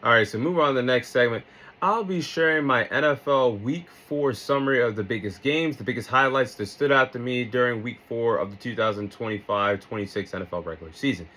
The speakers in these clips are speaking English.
All right, so move on to the next segment. I'll be sharing my NFL Week 4 summary of the biggest games, the biggest highlights that stood out to me during Week 4 of the 2025-26 NFL regular season.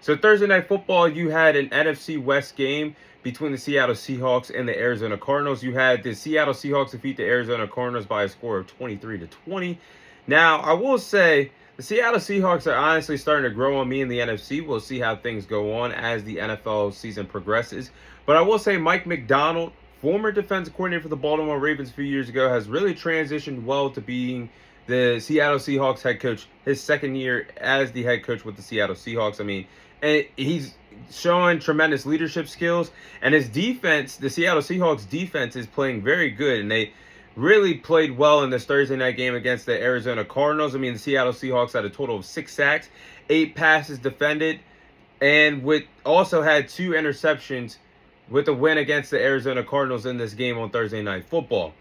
So Thursday Night Football, you had an NFC West game between the Seattle Seahawks and the Arizona Cardinals. You had the Seattle Seahawks defeat the Arizona Cardinals by a score of 23-20. Now, I will say the Seattle Seahawks are honestly starting to grow on me in the NFC. We'll see how things go on as the NFL season progresses. But I will say Mike Macdonald, former defensive coordinator for the Baltimore Ravens a few years ago, has really transitioned well to being the Seattle Seahawks head coach his second year as the head coach with the Seattle Seahawks. I mean, and he's showing tremendous leadership skills, and his defense, the Seattle Seahawks defense, is playing very good, and they really played well in this Thursday night game against the Arizona Cardinals. I mean, the Seattle Seahawks had a total of 6 sacks, 8 passes defended, and with also had 2 interceptions with a win against the Arizona Cardinals in this game on Thursday Night Football.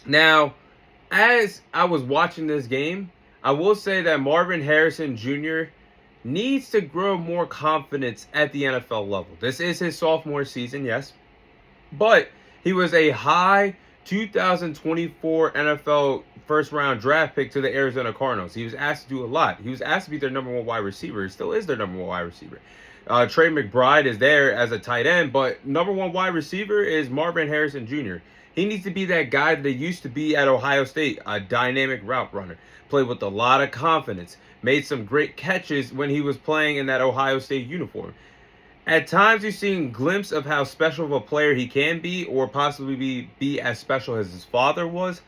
Now, as I was watching this game, I will say that Marvin Harrison Jr. needs to grow more confidence at the NFL level. This is his sophomore season, yes, but he was a high 2024 NFL first round draft pick to the Arizona Cardinals. He was asked to do a lot. He was asked to be their number one wide receiver. He still is their number one wide receiver. Trey McBride is there as a tight end, but number one wide receiver is Marvin Harrison Jr. He needs to be that guy that he used to be at Ohio State, a dynamic route runner. Played with a lot of confidence. Made some great catches when he was playing in that Ohio State uniform. At times, you've seen a glimpse of how special of a player he can be, or possibly be as special as his father was.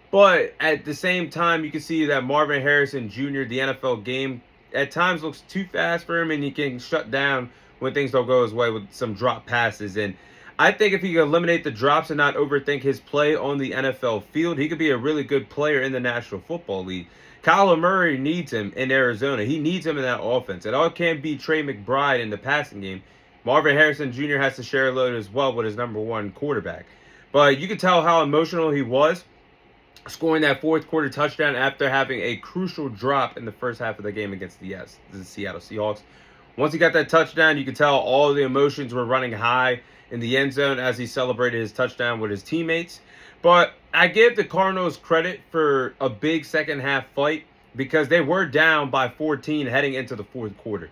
But at the same time, you can see that Marvin Harrison Jr., the NFL game, at times looks too fast for him, and he can shut down when things don't go his way with some drop passes. And I think if he can eliminate the drops and not overthink his play on the NFL field, he could be a really good player in the National Football League. Kyler Murray needs him in Arizona. He needs him in that offense. It all can't be Trey McBride in the passing game. Marvin Harrison Jr. has to share a load as well with his number one quarterback. But you can tell how emotional he was scoring that fourth quarter touchdown after having a crucial drop in the first half of the game against the Seattle Seahawks. Once he got that touchdown, you could tell all the emotions were running high in the end zone as he celebrated his touchdown with his teammates. But I give the Cardinals credit for a big second half fight because they were down by 14 heading into the fourth quarter.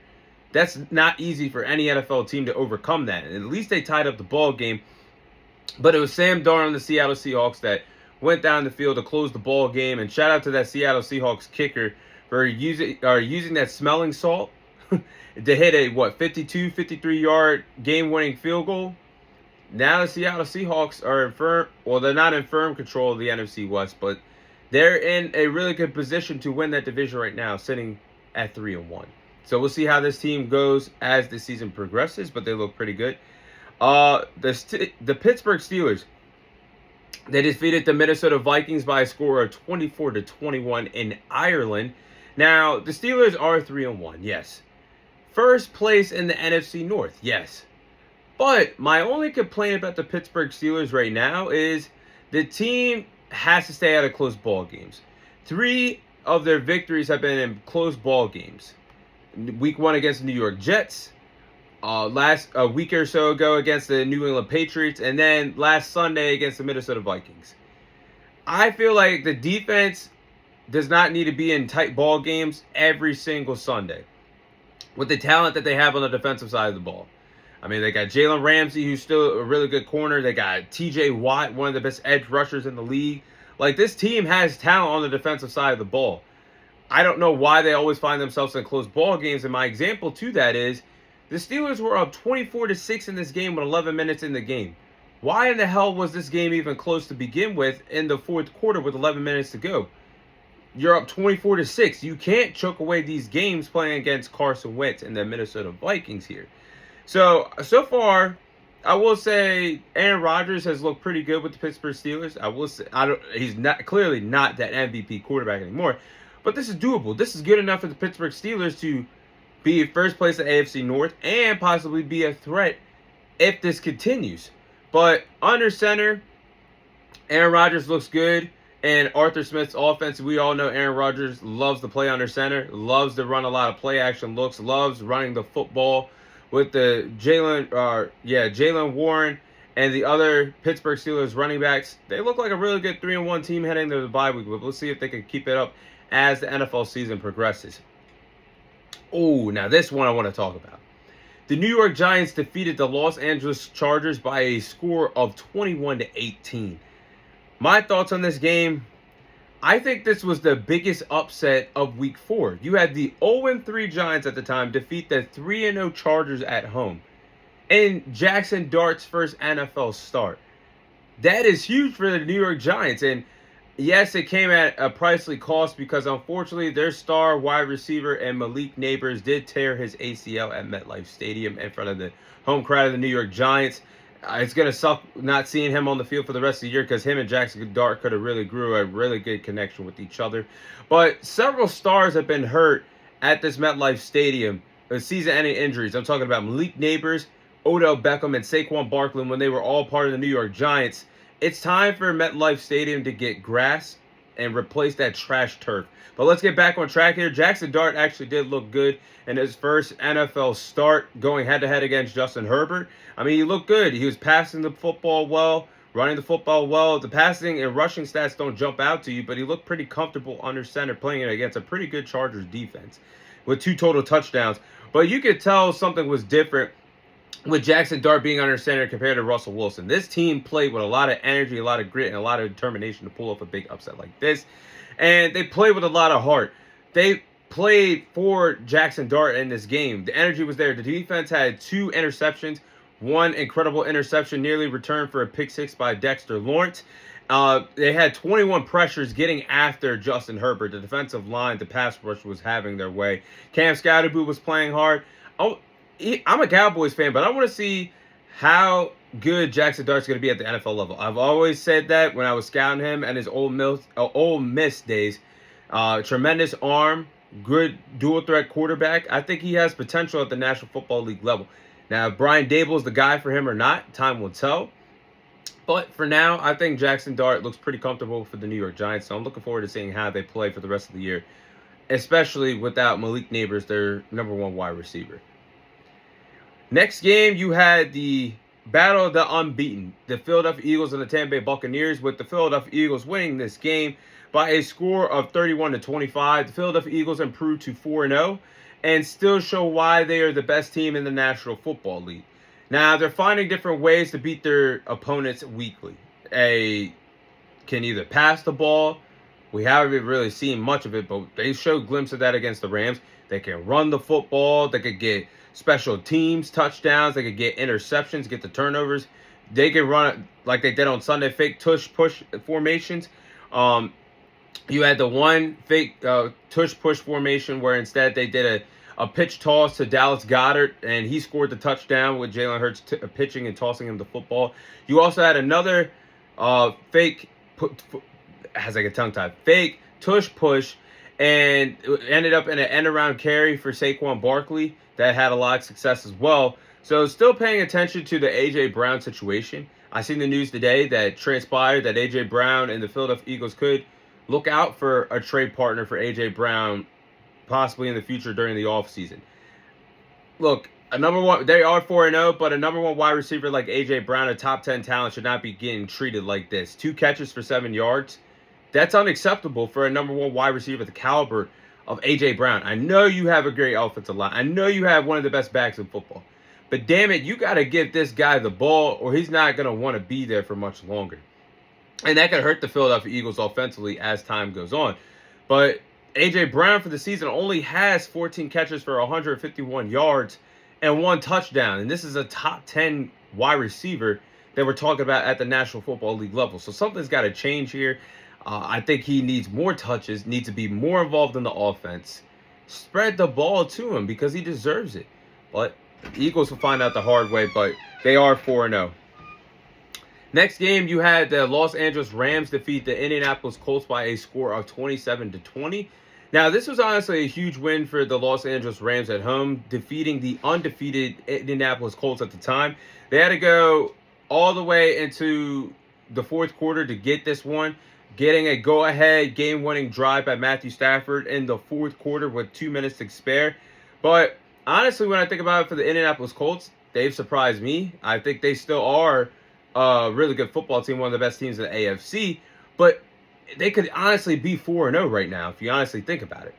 That's not easy for any NFL team to overcome that. And at least they tied up the ball game. But it was Sam Darnold and the Seattle Seahawks that went down the field to close the ball game. And shout out to that Seattle Seahawks kicker for using that smelling salt to hit a 52, 53-yard game-winning field goal. Now the Seattle Seahawks are in firm, well, they're not in firm control of the NFC West, but they're in a really good position to win that division right now, sitting at 3-1. So we'll see how this team goes as the season progresses, but they look pretty good. The Pittsburgh Steelers, they defeated the Minnesota Vikings by a score of 24-21 in Ireland. Now, the Steelers are 3-1, yes. First place in the NFC North, yes. But my only complaint about the Pittsburgh Steelers right now is the team has to stay out of close ball games. 3 of their victories have been in close ball games. Week 1 against the New York Jets, last a week or so ago against the New England Patriots, and then last Sunday against the Minnesota Vikings. I feel like the defense does not need to be in tight ball games every single Sunday with the talent that they have on the defensive side of the ball. I mean, they got Jalen Ramsey, who's still a really good corner. They got TJ Watt, one of the best edge rushers in the league. Like, this team has talent on the defensive side of the ball. I don't know why they always find themselves in close ball games. And my example to that is the Steelers were up 24-6 in this game with 11 minutes in the game. Why in the hell was this game even close to begin with in the fourth quarter with 11 minutes to go? You're up 24-6. You can't choke away these games playing against Carson Wentz and the Minnesota Vikings here. So far, I will say Aaron Rodgers has looked pretty good with the Pittsburgh Steelers. I will say he's clearly not that MVP quarterback anymore, but this is doable. This is good enough for the Pittsburgh Steelers to be first place in the AFC North and possibly be a threat if this continues. But under center, Aaron Rodgers looks good. And Arthur Smith's offense, we all know Aaron Rodgers loves to play under center, loves to run a lot of play action looks, loves running the football with the Jalen Warren and the other Pittsburgh Steelers running backs. They look like a really good 3-1 team heading into the bye week, but we'll see if they can keep it up as the NFL season progresses. Oh, now this one I want to talk about. The New York Giants defeated the Los Angeles Chargers by a score of 21-18. My thoughts on this game, I think this was the biggest upset of Week 4. You had the 0-3 Giants at the time defeat the 3-0 Chargers at home in Jackson Dart's first NFL start. That is huge for the New York Giants, and yes, it came at a pricey cost because unfortunately their star wide receiver and Malik Neighbors did tear his ACL at MetLife Stadium in front of the home crowd of the New York Giants. It's going to suck not seeing him on the field for the rest of the year because him and Jackson Dart could have really grew a really good connection with each other. But several stars have been hurt at this MetLife Stadium with season-ending injuries. I'm talking about Malik Neighbors, Odell Beckham, and Saquon Barkley when they were all part of the New York Giants. It's time for MetLife Stadium to get grass and replace that trash turf. But let's get back on track here. Jackson Dart actually did look good in his first NFL start going head-to-head against Justin Herbert. I mean, he looked good. He was passing the football well, running the football well. The passing and rushing stats don't jump out to you, but he looked pretty comfortable under center playing it against a pretty good Chargers defense with 2 total touchdowns. But you could tell something was different with Jackson Dart being under center compared to Russell Wilson. This team played with a lot of energy, a lot of grit, and a lot of determination to pull off a big upset like this. And they played with a lot of heart. They played for Jackson Dart in this game. The energy was there. The defense had 2 interceptions. One incredible interception nearly returned for a pick 6 by Dexter Lawrence. They had 21 pressures getting after Justin Herbert. The defensive line, the pass rush was having their way. Cam Scatterboot was playing hard. I'm a Cowboys fan, but I want to see how good Jackson Dart's going to be at the NFL level. I've always said that when I was scouting him and his Ole Miss days. Tremendous arm, good dual threat quarterback. I think he has potential at the National Football League level. Now, if Brian Dable is the guy for him or not, time will tell. But for now, I think Jackson Dart looks pretty comfortable for the New York Giants. So I'm looking forward to seeing how they play for the rest of the year, especially without Malik Neighbors, their number 1 wide receiver. Next game, you had the battle of the unbeaten, the Philadelphia Eagles and the Tampa Bay Buccaneers, with the Philadelphia Eagles winning this game by a score of 31-25. The Philadelphia Eagles improved to 4-0 and still show why they are the best team in the National Football League. Now, they're finding different ways to beat their opponents weekly. They can either pass the ball. We haven't really seen much of it, but they showed glimpses of that against the Rams. They can run the football. They could get special teams touchdowns. They could get interceptions, get the turnovers. They can run it like they did on Sunday, fake tush push formations. You had the one fake tush push formation where instead they did a pitch toss to Dallas Goedert, and he scored the touchdown with Jalen Hurts pitching and tossing him the football. You also had another fake tush push, and it ended up in an end-around carry for Saquon Barkley that had a lot of success as well. So still paying attention to the A.J. Brown situation. I seen the news today that transpired that A.J. Brown and the Philadelphia Eagles could look out for a trade partner for A.J. Brown possibly in the future during the offseason. Look, a number one, they are 4-0, but a number 1 wide receiver like A.J. Brown, a top 10 talent, should not be getting treated like this. 2 catches for 7 yards. That's unacceptable for a number 1 wide receiver the caliber of A.J. Brown. I know you have a great offensive line. I know you have one of the best backs in football. But damn it, you got to give this guy the ball or he's not going to want to be there for much longer. And that could hurt the Philadelphia Eagles offensively as time goes on. But A.J. Brown for the season only has 14 catches for 151 yards and 1 touchdown. And this is a top 10 wide receiver that we're talking about at the National Football League level. So something's got to change here. I think he needs more touches, needs to be more involved in the offense. Spread the ball to him because he deserves it. But the Eagles will find out the hard way, but they are 4-0. Next game, you had the Los Angeles Rams defeat the Indianapolis Colts by a score of 27-20. Now, this was honestly a huge win for the Los Angeles Rams at home, defeating the undefeated Indianapolis Colts at the time. They had to go all the way into the 4th quarter to get this one, getting a go-ahead game-winning drive by Matthew Stafford in the 4th quarter with 2 minutes to spare. But honestly, when I think about it for the Indianapolis Colts, they've surprised me. I think they still are a really good football team, one of the best teams in the AFC, but they could honestly be 4-0 right now if you honestly think about it.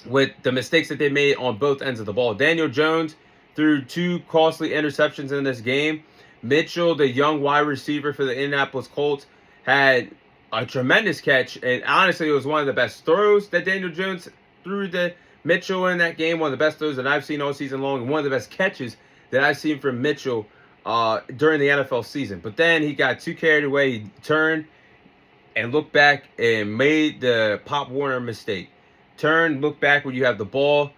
With the mistakes that they made on both ends of the ball. Daniel Jones threw 2 costly interceptions in this game. Mitchell, the young wide receiver for the Indianapolis Colts, had a tremendous catch, and honestly, it was one of the best throws that Daniel Jones threw to Mitchell in that game. One of the best throws that I've seen all season long, and one of the best catches that I've seen from Mitchell during the NFL season. But then he got too carried away. He turned and looked back and made the Pop Warner mistake. Turn, look back when you have the ball.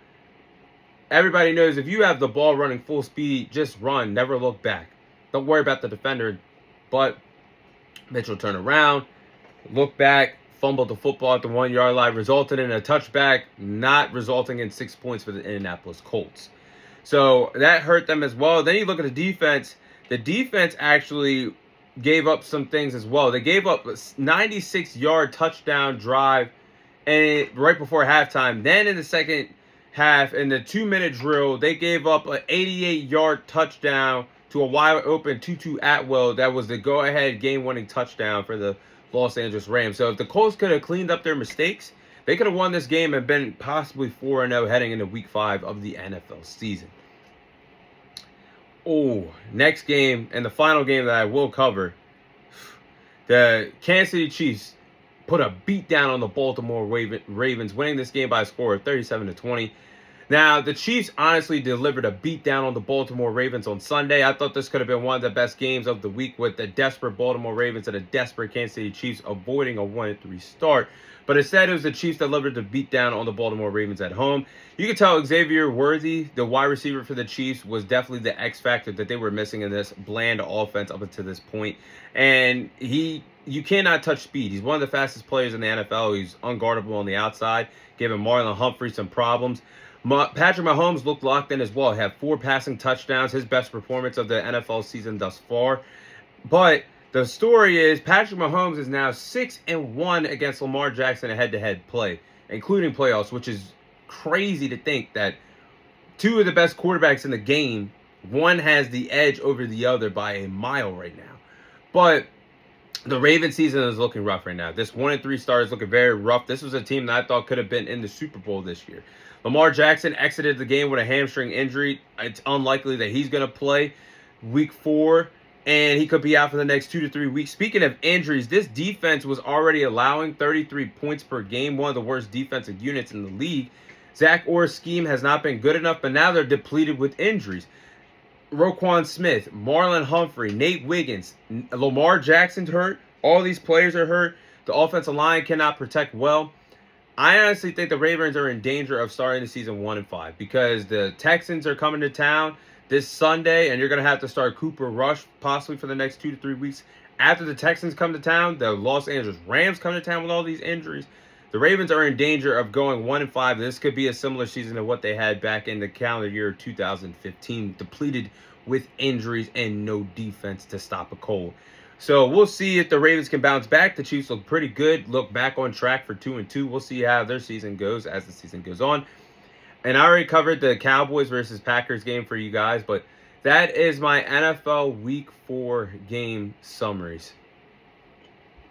Everybody knows if you have the ball running full speed, just run. Never look back. Don't worry about the defender. But Mitchell turned around, looked back, fumbled the football at the 1-yard line, resulted in a touchback, not resulting in 6 points for the Indianapolis Colts. So that hurt them as well. Then you look at the defense. The defense actually gave up some things as well. They gave up a 96-yard touchdown drive and right before halftime. Then in the second half, in the 2-minute drill, they gave up an 88-yard touchdown to a wide open Tutu Atwell. That was the go-ahead game-winning touchdown for the Los Angeles Rams. So if the Colts could have cleaned up their mistakes, they could have won this game and been possibly 4-0 heading into Week 5 of the NFL season. Oh, next game and the final game that I will cover, the Kansas City Chiefs put a beat down on the Baltimore Ravens, winning this game by a score of 37-20. Now, the Chiefs honestly delivered a beat down on the Baltimore Ravens on Sunday. I thought this could have been one of the best games of the week with the desperate Baltimore Ravens and the desperate Kansas City Chiefs avoiding a 1-3 start. But instead, it was the Chiefs that delivered the beat down on the Baltimore Ravens at home. You can tell Xavier Worthy, the wide receiver for the Chiefs, was definitely the X factor that they were missing in this bland offense up until this point. And you cannot touch speed. He's one of the fastest players in the NFL. He's unguardable on the outside, giving Marlon Humphrey some problems. Patrick Mahomes looked locked in as well. He had 4 passing touchdowns, his best performance of the NFL season thus far. But the story is Patrick Mahomes is now 6-1 against Lamar Jackson in head-to-head play, including playoffs, which is crazy to think that 2 of the best quarterbacks in the game, one has the edge over the other by a mile right now. But the Ravens season is looking rough right now. This 1-3 start is looking very rough. This was a team that I thought could have been in the Super Bowl this year. Lamar Jackson exited the game with a hamstring injury. It's unlikely that he's going to play Week 4, and he could be out for the next 2 to 3 weeks. Speaking of injuries, this defense was already allowing 33 points per game, one of the worst defensive units in the league. Zach Orr's scheme has not been good enough, but now they're depleted with injuries. Roquan Smith, Marlon Humphrey, Nate Wiggins, Lamar Jackson's hurt. All these players are hurt. The offensive line cannot protect well. I honestly think the Ravens are in danger of starting the season 1-5 because the Texans are coming to town this Sunday, and you're going to have to start Cooper Rush possibly for the next 2 to 3 weeks. After the Texans come to town, the Los Angeles Rams come to town with all these injuries. The Ravens are in danger of going 1-5. This could be a similar season to what they had back in the calendar year 2015, depleted with injuries and no defense to stop a cold. So we'll see if the Ravens can bounce back. The Chiefs look pretty good, look back on track for 2-2. We'll see how their season goes as the season goes on. And I already covered the Cowboys versus Packers game for you guys, but that is my NFL Week 4 game summaries.